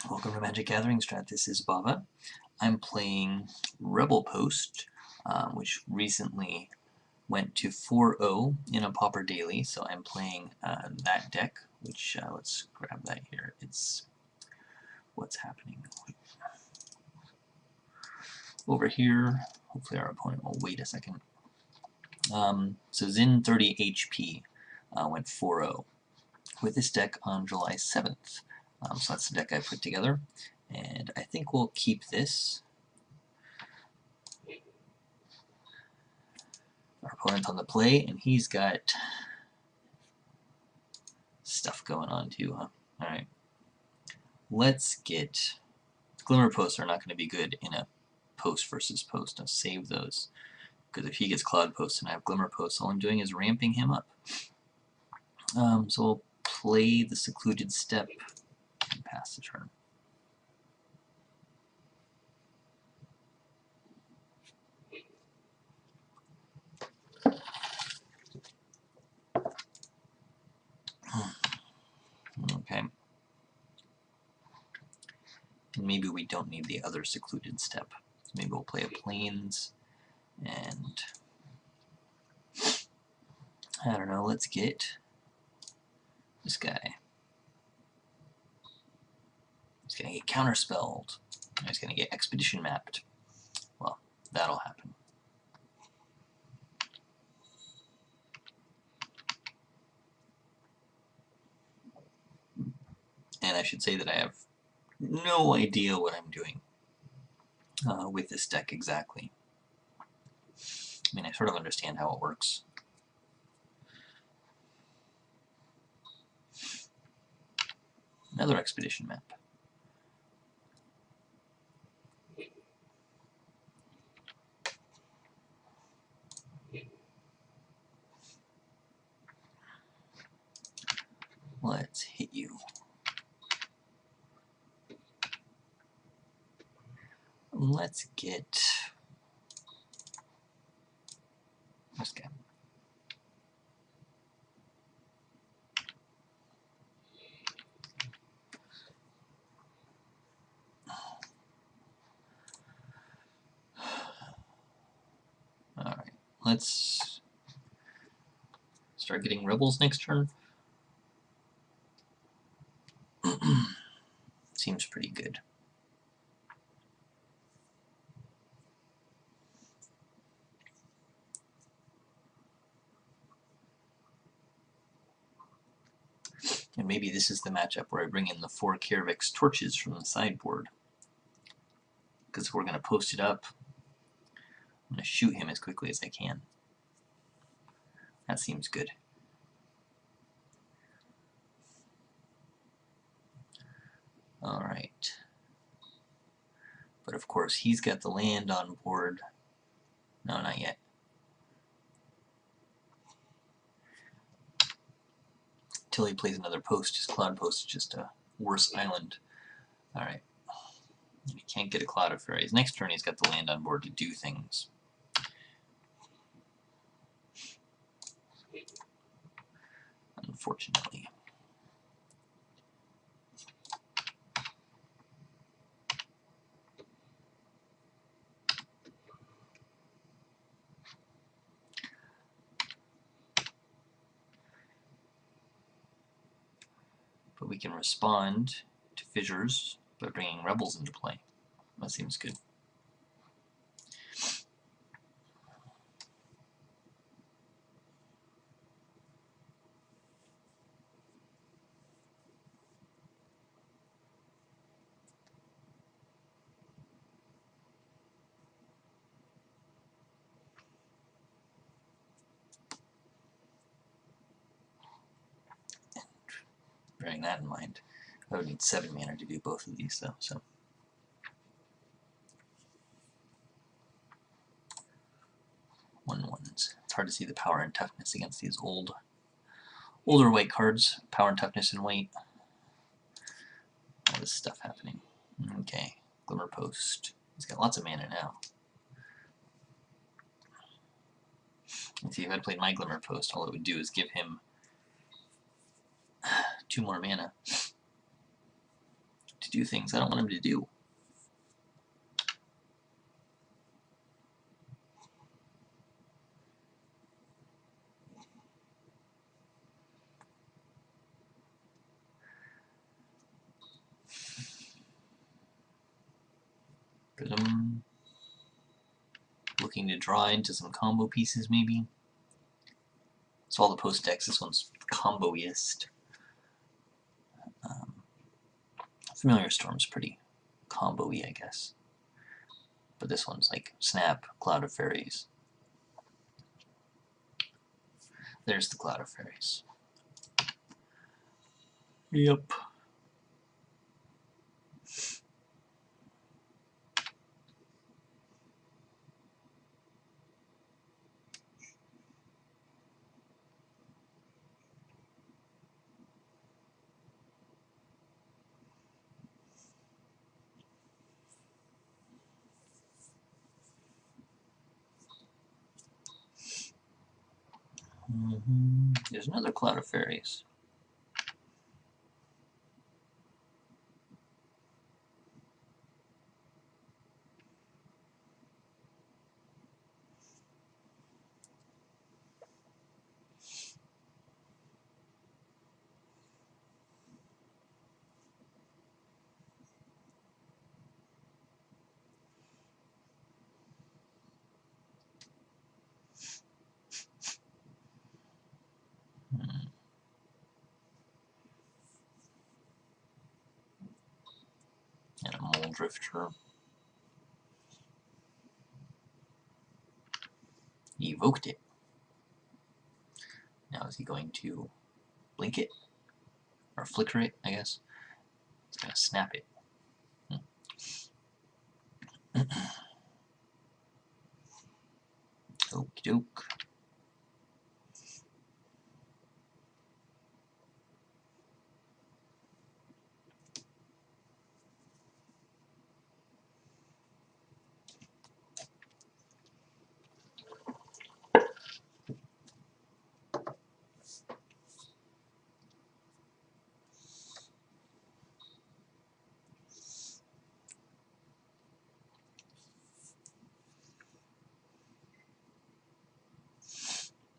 Welcome to MagicGatheringStrat. This is Bava. I'm playing Rebel Post, which recently went to 4-0 in a Pauper Daily, so I'm playing that deck, which, let's grab that here. It's what's happening. Over here, hopefully our opponent will wait a second. So Zin 30 HP went 4-0 with this deck on July 7th. So that's the deck I put together, and I think we'll keep this. Our opponent's on the play, and he's got stuff going on too, huh? Alright. Let's get... Glimmer Posts are not going to be good in a post versus post. I'll save those, because if he gets Cloud Posts and I have Glimmer Posts, all I'm doing is ramping him up. So we'll play the Secluded Step and pass the turn. Okay. And maybe we don't need the other Secluded Step. So maybe we'll play a Plains, and I don't know, let's get this guy. He's gonna get counterspelled. He's gonna get expedition mapped. Well, that'll happen. And I should say that I have no idea what I'm doing with this deck exactly. I mean, I sort of understand how it works. Another expedition map. Let's hit you. Let's get this guy. Alright, let's start getting rebels next turn. Seems pretty good. And maybe this is the matchup where I bring in the 4 Kervix torches from the sideboard. Because if we're going to post it up, I'm going to shoot him as quickly as I can. That seems good. Alright. But of course, he's got the land on board. No, not yet. Until he plays another post. His Cloud Post is just a worse island. Alright. He can't get a Cloud of Fairies. Next turn he's got the land on board to do things. Unfortunately. But we can respond to fissures by bringing rebels into play. That seems good. Bearing that in mind, I would need 7 mana to do both of these, though. So 1/1s. It's hard to see the power and toughness against these older white cards. Power and toughness in white. All this stuff happening. Okay, Glimmer Post. He's got lots of mana now. Let's see, if I'd played my Glimmer Post, all it would do is give him 2 more mana to do things I don't want him to do. Prism. Looking to draw into some combo pieces, maybe. So all the post decks, this one's combo-iest. Familiar Storm's pretty combo-y, I guess. But this one's like Snap, Cloud of Fairies. There's the Cloud of Fairies. Yep. There's another Cloud of Fairies. And a Mole Drifter. He evoked it. Now is he going to blink it? Or flicker it, I guess? He's going to snap it. Okie doke.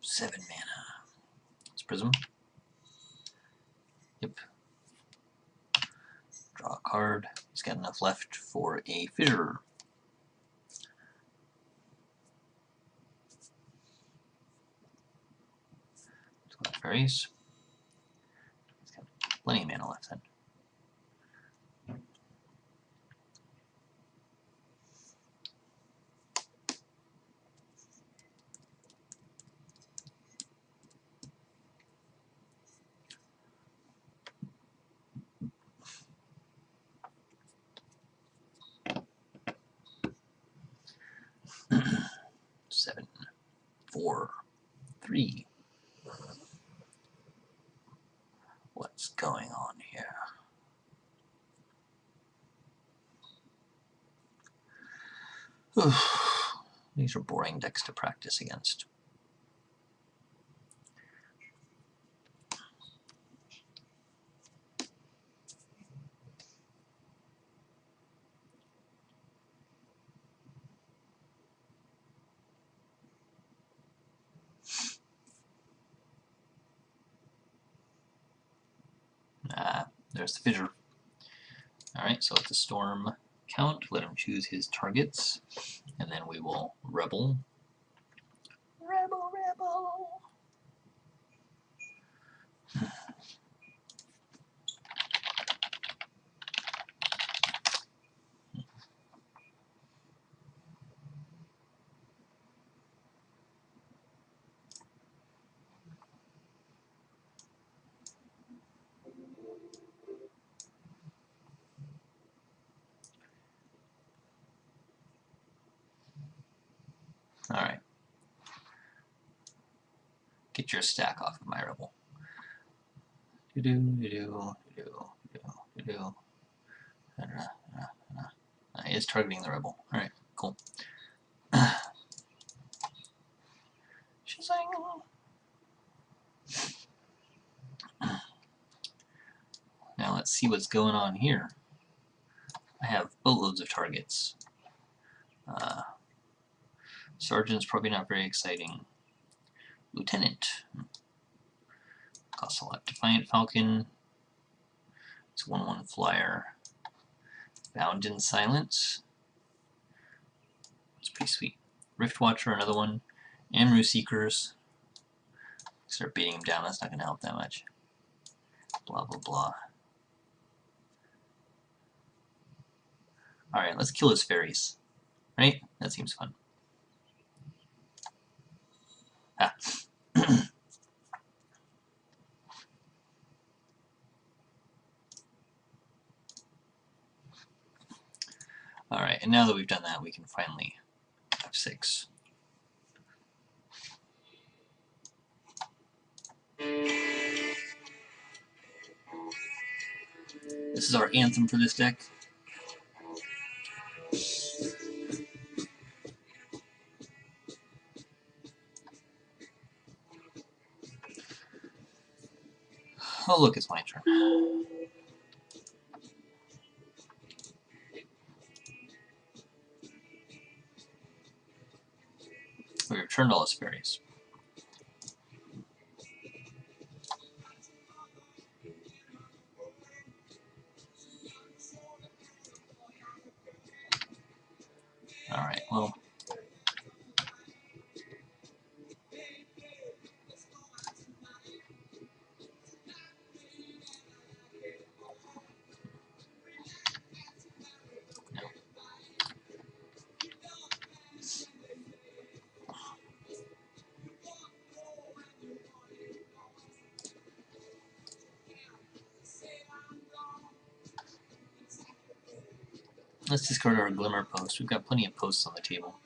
Seven mana. It's Prism. Yep. Draw a card. He's got enough left for a Fissure. Fairies. He's got plenty of mana left then. Seven, 4, 3. What's going on here? These are boring decks to practice against. There's the Fissure. Alright, so it's a Storm count. Let him choose his targets. And then we will Rebel. Rebel, Rebel! Alright. Get your stack off of my Rebel. He is targeting the Rebel. Alright, cool. Now let's see what's going on here. I have boatloads of targets. Sergeant's probably not very exciting. Lieutenant. Costs a lot. Defiant Falcon. It's 1/1 flyer. Bound in Silence. It's pretty sweet. Rift Watcher, another one. MU Seekers. Start beating him down, that's not going to help that much. Blah, blah, blah. Alright, let's kill his fairies. Right? That seems fun. Ah. Alright, and now that we've done that, we can finally F6. This is our anthem for this deck. Oh look, it's my turn. We returned all his fairies. Alright, well. No. Let's discard our Glimmer Post. We've got plenty of posts on the table.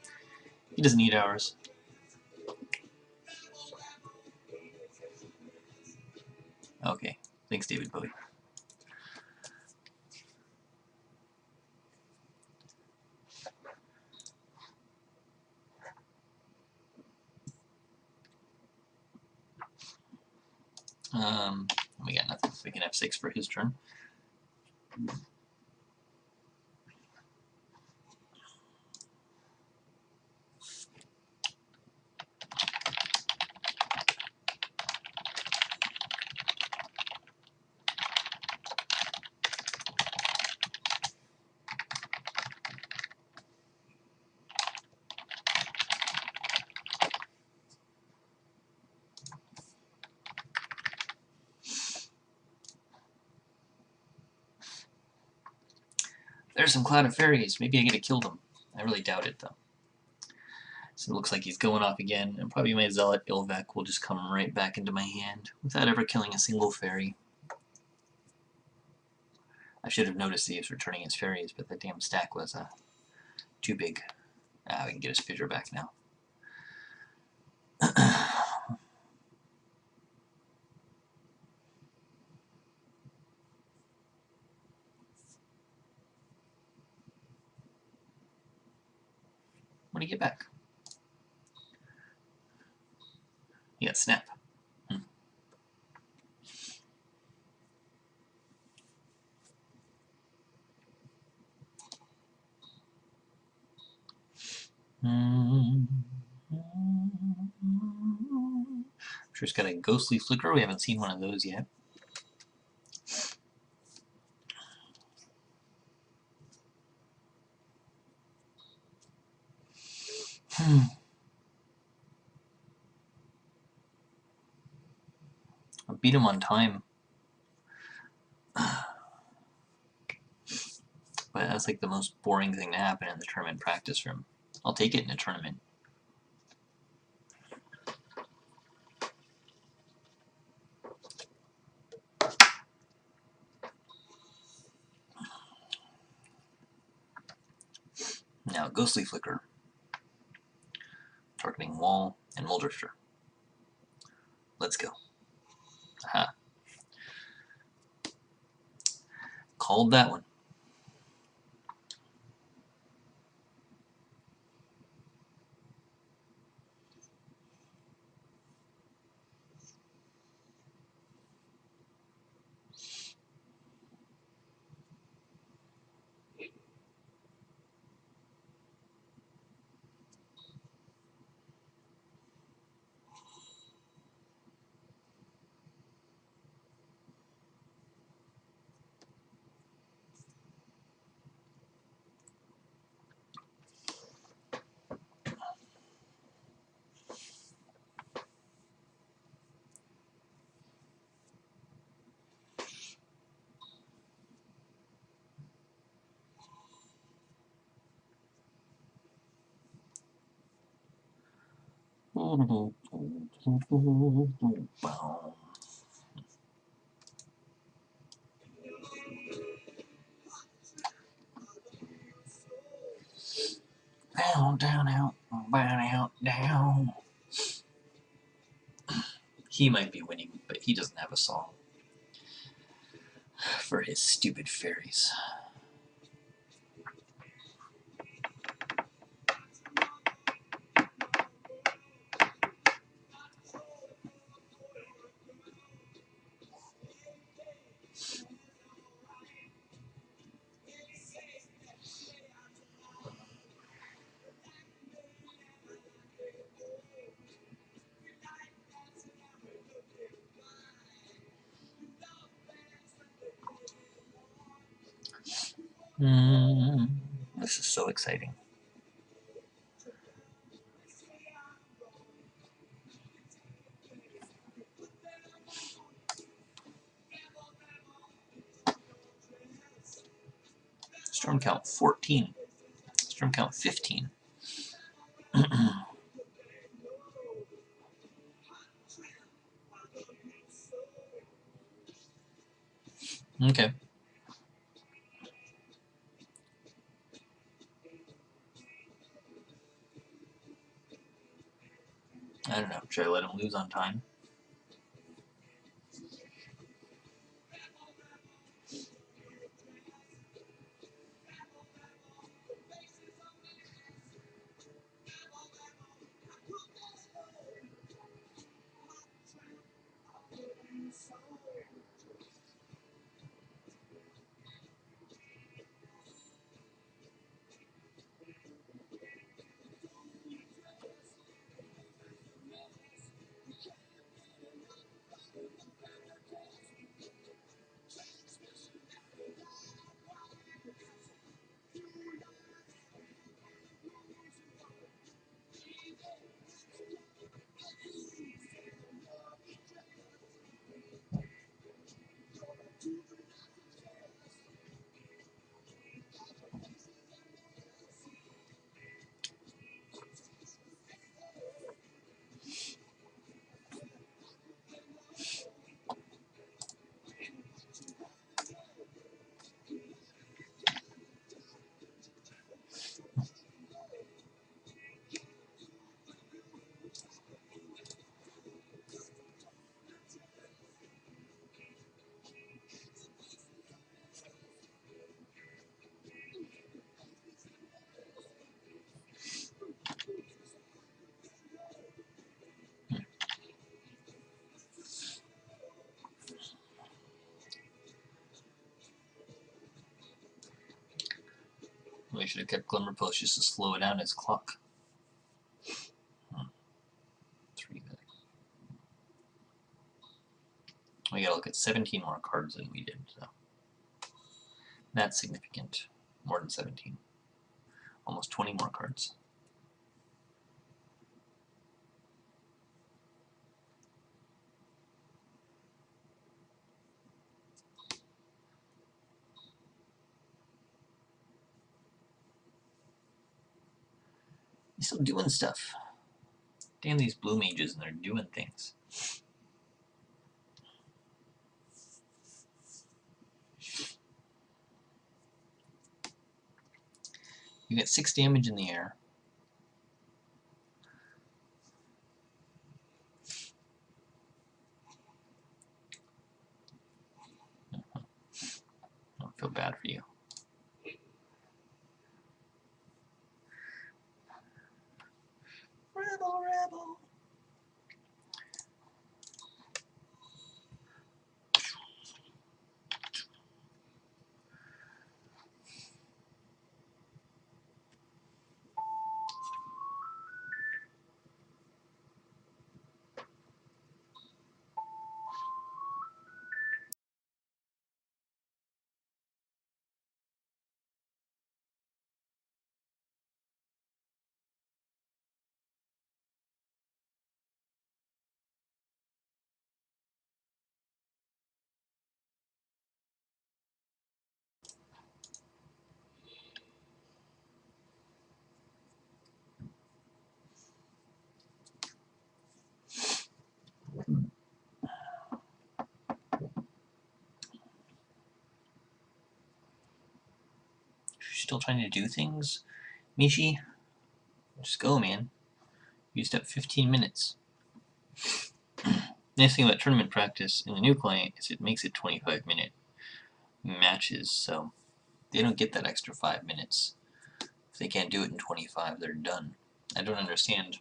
He doesn't need ours. Okay, thanks David Bowie. We got nothing. We can F6 for his turn. There's some Cloud of Fairies. Maybe I get to kill them. I really doubt it, though. So it looks like he's going off again, and probably my Zealot Ilvec will just come right back into my hand without ever killing a single fairy. I should have noticed that he was returning his fairies, but that damn stack was too big. We can get his fissure back now. What do you get back? You got Snap. I'm sure it's got a Ghostly Flicker. We haven't seen one of those yet. I beat him on time. But that's like the most boring thing to happen in the tournament practice room. I'll take it in a tournament. Now, Ghostly Flicker. Targeting Wall and Moldrifter. Let's go. Aha. Called that one. Down, down, out, down. He might be winning, but he doesn't have a song for his stupid fairies. This is so exciting. Storm count 14. Storm count 15. Okay. I don't know. Should I let him lose on time? We should have kept Glimmerpost just to slow down his clock. 3 good. We gotta look at 17 more cards than we did, so that's significant. More than 17. Almost 20 more cards. He's still doing stuff. Damn these blue mages, and they're doing things. You get 6 damage in the air. I don't feel bad for you. Rebel, rebel. still trying to do things? Mishi? Just go, man. Used up 15 minutes. Nice thing about tournament practice in the new client is it makes it 25-minute matches, so they don't get that extra 5 minutes. If they can't do it in 25, they're done. I don't understand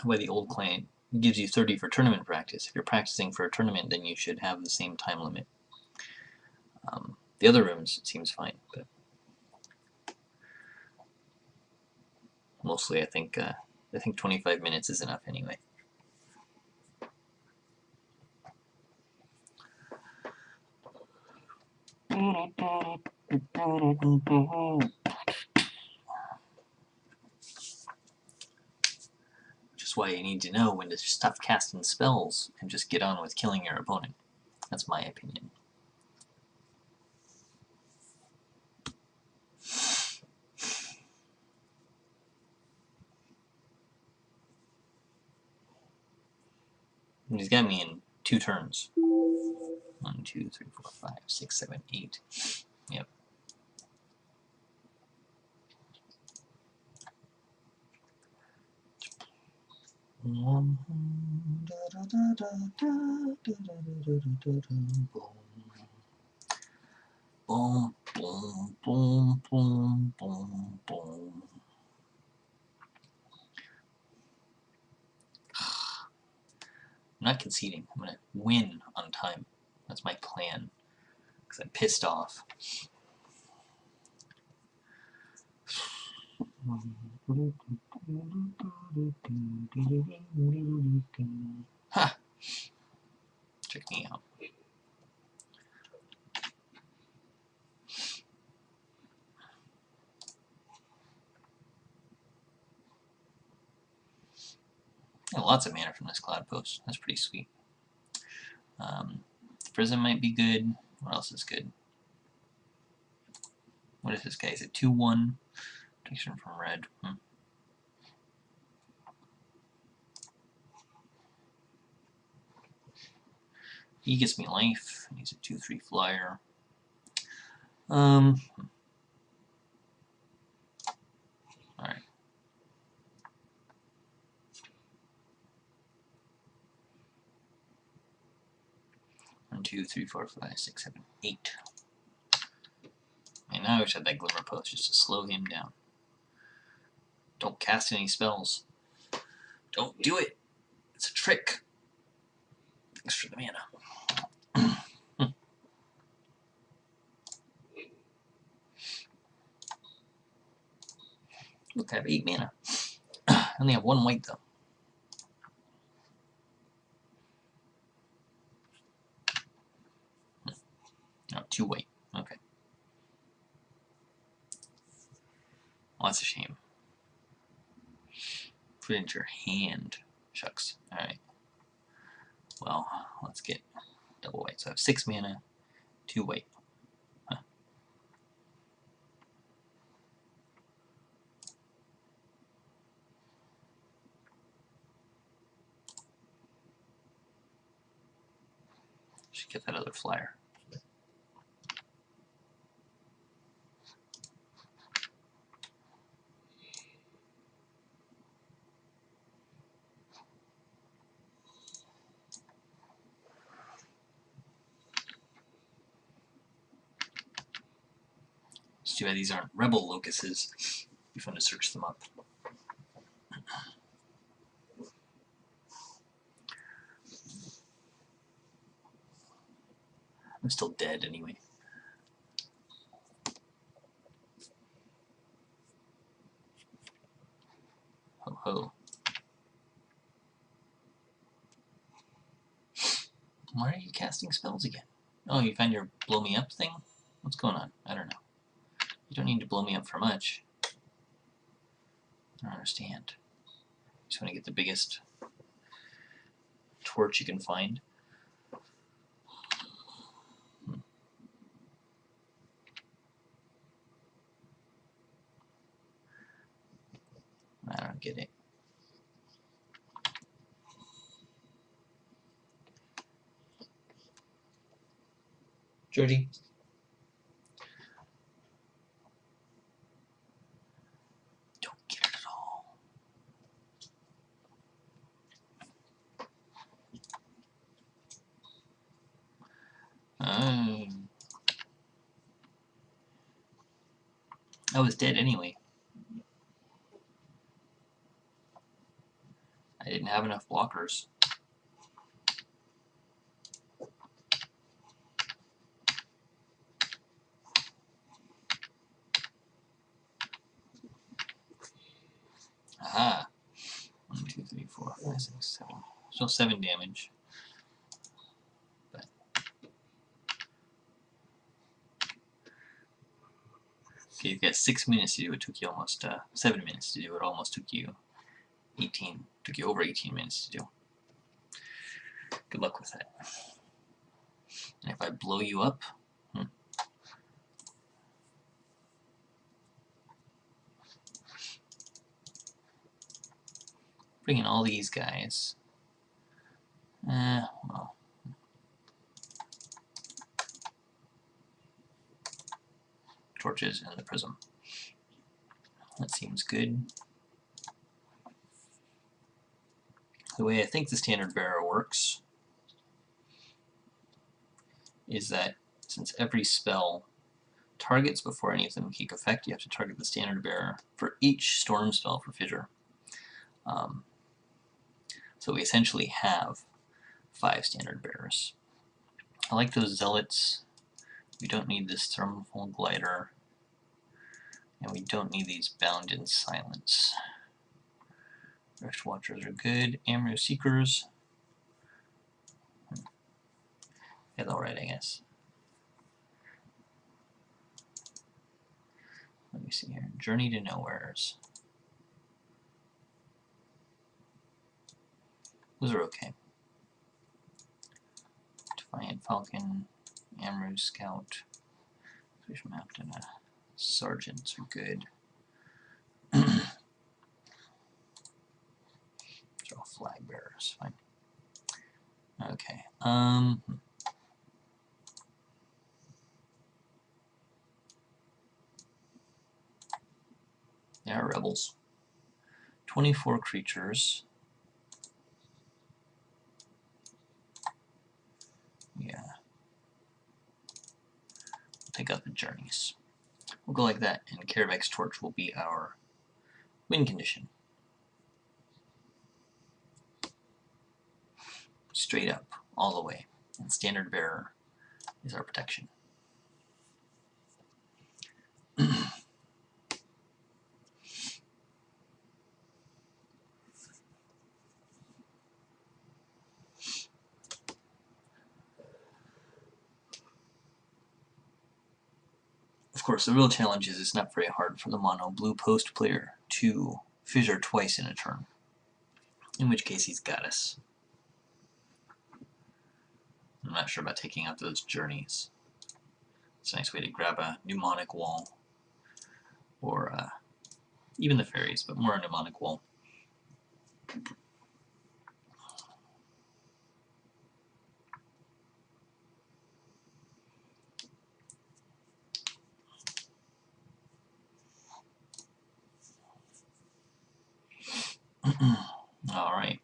why the old client gives you 30 for tournament practice. If you're practicing for a tournament, then you should have the same time limit. The other rooms, it seems fine, but mostly I think 25 minutes is enough anyway. Which is why you need to know when to stop casting spells and just get on with killing your opponent. That's my opinion. And he's got me in 2 turns. 1, 2, 3, 4, 5, 6, 7, 8. Yep. Boom, boom, boom, boom, boom, boom. I'm not conceding. I'm gonna win on time. That's my plan. Because I'm pissed off. Ha! Check me out. Got lots of mana from this cloud post. That's pretty sweet. Prism might be good. What else is good? What is this guy? Is it 2/1? Takes him from red. He gets me life. He's a 2/3 flyer. Alright. 1, 2, 3, 4, 5, 6, 7, 8. And now I wish I had that Glimmer Post just to slow him down. Don't cast any spells. Don't do it. It's a trick. Thanks for the mana. Look, I have 8 mana. I only have 1 white though. No, 2 white. Okay. Well, that's a shame. Put it into your hand. Shucks. Alright. Well, let's get double white. So I have 6 mana, 2 white. Huh. Should get that other flyer. It's too bad these aren't rebel locuses. It'd be fun to search them up. I'm still dead anyway. Ho ho. Why are you casting spells again? Oh, you found your blow me up thing? What's going on? I don't know. You don't need to blow me up for much. I don't understand. Just want to get the biggest torch you can find. I don't get it. Georgie? I was dead anyway. I didn't have enough blockers. Aha! 1, 2, 3, 4, 5, 6, 7. Still 7 damage. But okay, you've got 6 minutes to do it. Took you almost 7 minutes to do it. Almost took you 18. Took you over 18 minutes to do. Good luck with that. And if I blow you up, bring in all these guys. Well. Torches and the prism. That seems good. The way I think the standard bearer works is that since every spell targets before any of them take effect, you have to target the standard bearer for each storm spell for Fissure. So we essentially have 5 standard bearers. I like those zealots. We don't need this thermal glider, and we don't need these bound in silence. Rift Watchers are good. MU Seekers. Yeah, alright, I guess. Let me see here. Journey to Nowheres. Those are okay. Defiant Falcon, MU Scout, Fish Mapped, and Sergeants are good. These are all flag bearers. Fine. Okay. They are rebels. 24 creatures. Yeah. Take out the journeys. We'll go like that, and Karavek's Torch will be our win condition. Straight up, all the way. And Standard Bearer is our protection. Of course, the real challenge is it's not very hard for the mono blue post player to fissure twice in a turn, in which case he's got us. I'm not sure about taking out those journeys. It's a nice way to grab a mnemonic wall, or even the fairies, but more a mnemonic wall. Alright.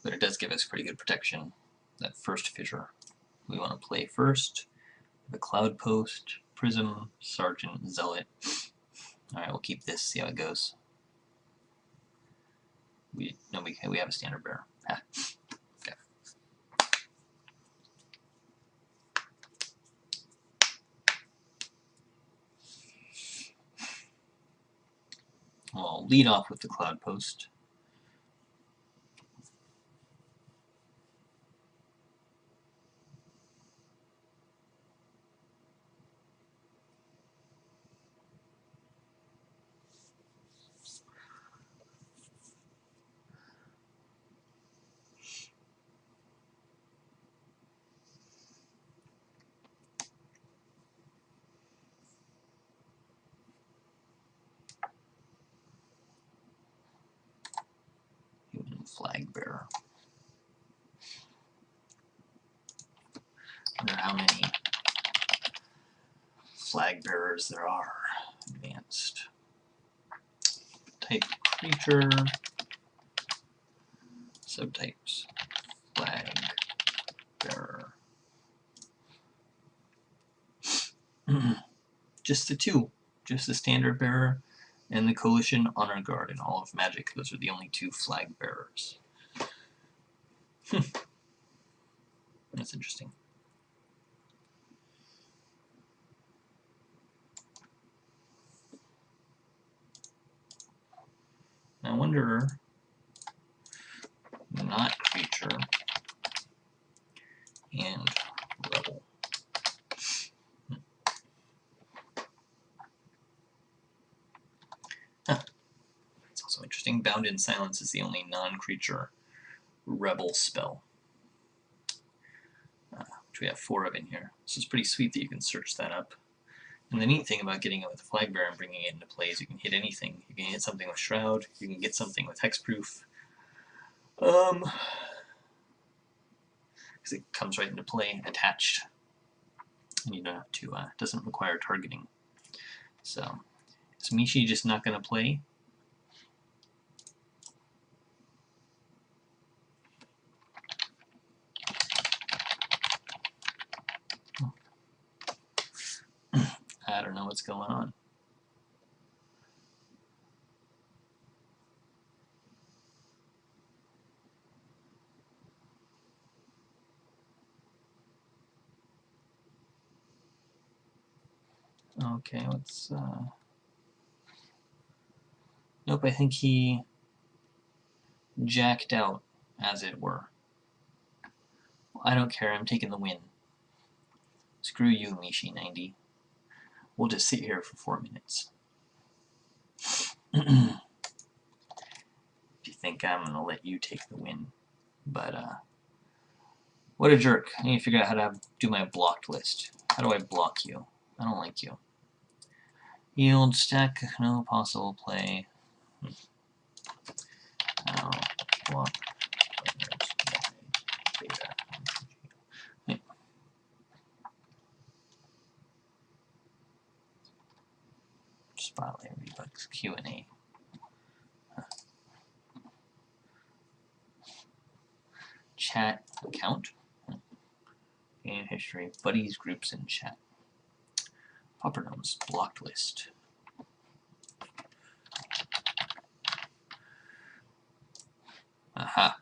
But it does give us pretty good protection, that first fissure. We want to play first, the Cloud Post, Prism, Sergeant, Zealot. Alright, we'll keep this, see how it goes. We have a standard bearer. Ah. Okay. I'll lead off with the Cloud Post. Flag bearer. I wonder how many flag bearers there are. Advanced. Type creature. Subtypes. Flag bearer. Just the two. Just the Standard Bearer and the Coalition Honor Guard in all of Magic. Those are the only two flag bearers. That's interesting. I wonder, not creature and rebel. Huh. That's also interesting. Bound in Silence is the only non-creature rebel spell, which we have 4 of in here. So it's pretty sweet that you can search that up. And the neat thing about getting it with the Flag Bearer and bringing it into play is you can hit anything. You can hit something with Shroud, you can get something with Hexproof. Because it comes right into play, attached. And you don't have to, doesn't require targeting. So, is Mishi just not going to play? I don't know what's going on. Okay, let's, nope, I think he jacked out, as it were. I don't care, I'm taking the win. Screw you, Mishi90. We'll just sit here for 4 minutes. If you think I'm gonna let you take the win. But, what a jerk. I need to figure out how to do my blocked list. How do I block you? I don't like you. Yield, stack, no possible play. How block beta. Okay. Spotlight, Rebucks, Q&A. Chat account. Game history, buddies, groups, and chat. Pauper Gnomes, blocked list. Aha.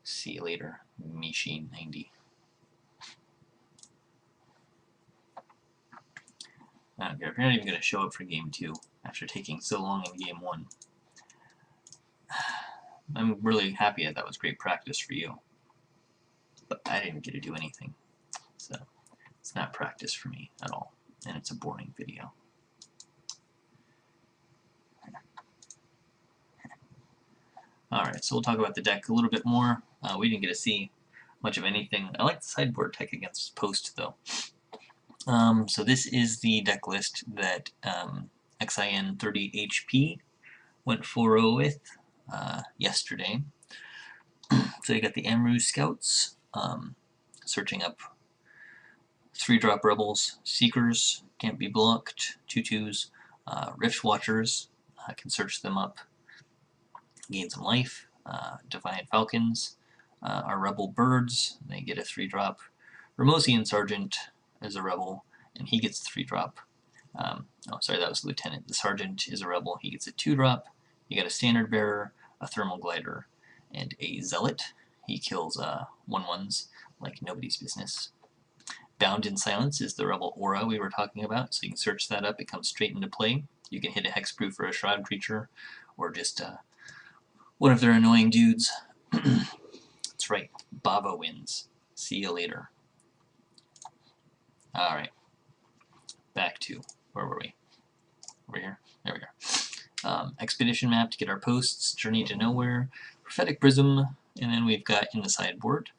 See you later, Mishi90. I don't care. If you're not even going to show up for game 2 after taking so long in game 1. I'm really happy that was great practice for you. But I didn't get to do anything. So it's not practice for me at all. And it's a boring video. Alright, so we'll talk about the deck a little bit more. We didn't get to see much of anything. I like the sideboard tech against Post, though. So this is the deck list that XIN 30 HP went 4-0 with yesterday. So you got the MU Scouts, searching up 3-drop Rebels, Seekers, can't be blocked, 2/2s, Rift Watchers, can search them up, gain some life, Defiant Falcons, are Rebel Birds, they get a 3-drop, Ramosian Sergeant is a Rebel, and he gets a 3-drop. Oh, sorry, that was Lieutenant. The Sergeant is a Rebel, he gets a 2-drop. You got a Standard Bearer, a Thermal Glider, and a Zealot. He kills 1/1s like nobody's business. Bound in Silence is the Rebel Aura we were talking about, so you can search that up. It comes straight into play. You can hit a Hexproof or a Shroud creature, or just one of their annoying dudes. That's right, Bava wins. See you later. Alright, back to, where were we? Over here? There we are. Expedition map to get our posts, Journey to Nowhere, Prophetic Prism, and then we've got in the sideboard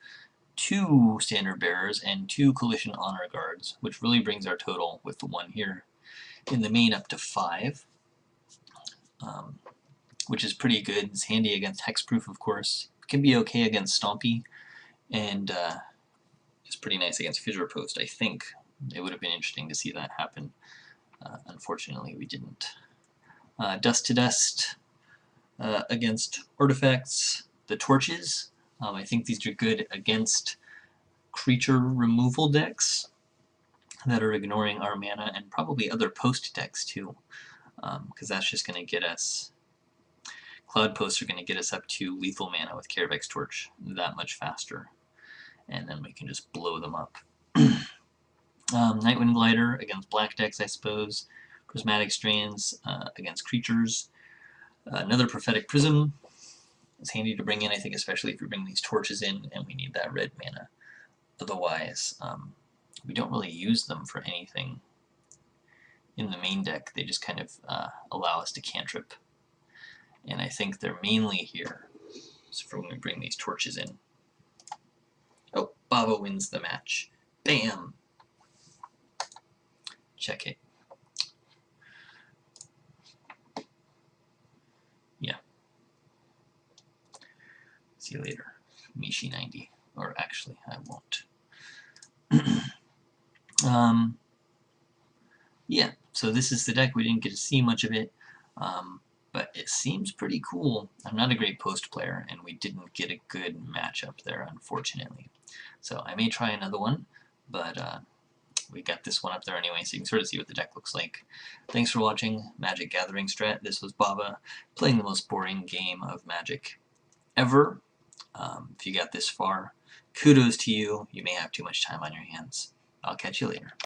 2 Standard Bearers and 2 Coalition Honor Guards, which really brings our total with the 1 here in the main up to 5, which is pretty good. It's handy against Hexproof, of course. It can be okay against Stompy, and it's pretty nice against Fissurepost, I think. It would have been interesting to see that happen. Unfortunately, we didn't. Dust to Dust against Artifacts. The Torches. I think these are good against creature removal decks. that are ignoring our mana, and probably other post decks too, because that's just going to get us, Cloud Posts are going to get us up to lethal mana with Carevex Torch that much faster, and then we can just blow them up. Nightwind Glider against black decks, I suppose. Prismatic Strands against creatures. Another Prophetic Prism is handy to bring in, I think, especially if we bring these torches in and we need that red mana. Otherwise, we don't really use them for anything in the main deck. They just kind of allow us to cantrip. And I think they're mainly here so for when we bring these torches in. Oh, Bava wins the match. Bam! Check it. Yeah. See you later, Mishi90. Or actually, I won't. Yeah, so this is the deck. We didn't get to see much of it, but it seems pretty cool. I'm not a great post player, and we didn't get a good matchup there, unfortunately. So I may try another one, but we got this one up there anyway, so you can sort of see what the deck looks like. Thanks for watching MagicGatheringStrat. This was Bava, playing the most boring game of Magic ever. If you got this far, kudos to you. You may have too much time on your hands. I'll catch you later.